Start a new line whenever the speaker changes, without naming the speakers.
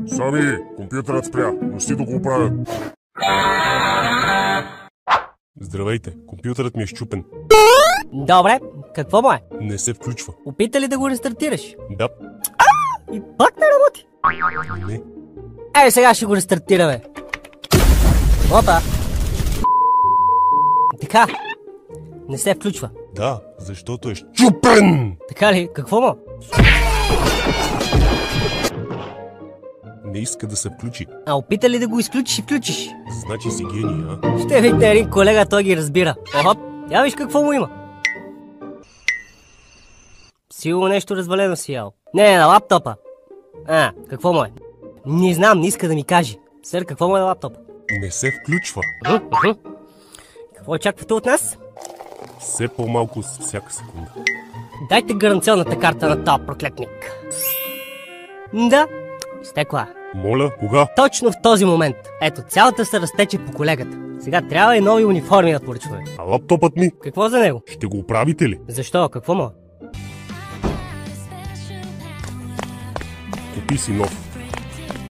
Сами, компютърът спря, но си да го оправят.
Здравейте, компютърът ми е счупен.
Добре, какво му е?
Не се включва.
Опита ли да го рестартираш?
Да.
И пак не работи.
Не.
Сега ще го рестартираме. Опа. Така. Не се включва.
Да, защото е счупен!
Така ли? Какво му?
Не иска да се включи.
А опита ли да го изключиш и включиш?
Значи си гений, а?
Ще викне един колега, той ги разбира. Охоп, я виж какво му има. Сигурно нещо развалено си ял. Не, на лаптопа. Какво му е? Не знам, не иска да ми каже. Сър, какво му е на лаптопа?
Не се включва.
Какво очаквате от нас?
Все по-малко с всяка секунда.
Дайте гаранционната карта на този проклетник. Да, изтекла.
Моля, кога?
Точно в този момент. Ето, цялата се разтече по колегата. Сега трябва и нови униформи да поръчваме.
А лаптопът ми?
Какво за него?
Ще го оправите ли?
Защо? Какво му?
Купи си нов.